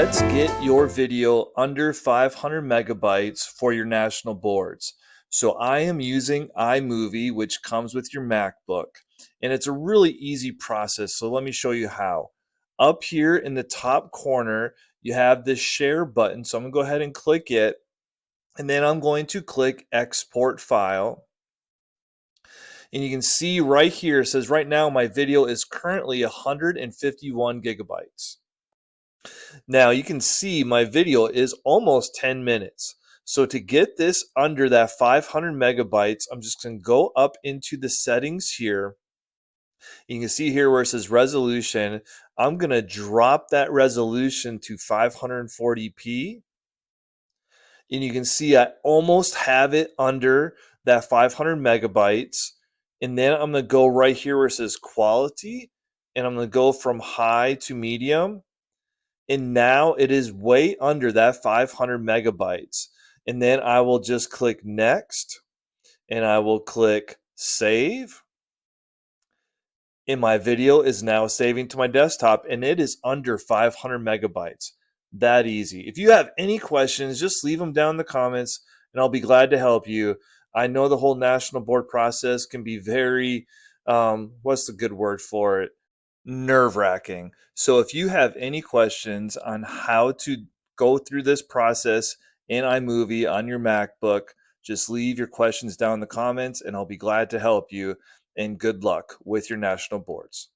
Let's get your video under 500 megabytes for your national boards. So I am using iMovie, which comes with your MacBook, and it's a really easy process. So let me show you how. Up here in the top corner, you have this share button. So I'm gonna go ahead and click it, and then I'm going to click export file. And you can see right here, it says right now my video is currently 151 gigabytes. Now you can see my video is almost 10 minutes. So to get this under that 500 megabytes, I'm just going to go up into the settings here. You can see here where it says resolution. I'm going to drop that resolution to 540p. And you can see I almost have it under that 500 megabytes. And then I'm going to go right here where it says quality. And I'm going to go from high to medium. And now it is way under that 500 megabytes. And then I will just click next and I will click save. And my video is now saving to my desktop and it is under 500 megabytes. That easy. If you have any questions, just leave them down in the comments and I'll be glad to help you. I know the whole national board process can be very, what's the good word for it? Nerve-wracking. So if you have any questions on how to go through this process in iMovie on your MacBook, just leave your questions down in the comments and I'll be glad to help you. And good luck with your national boards.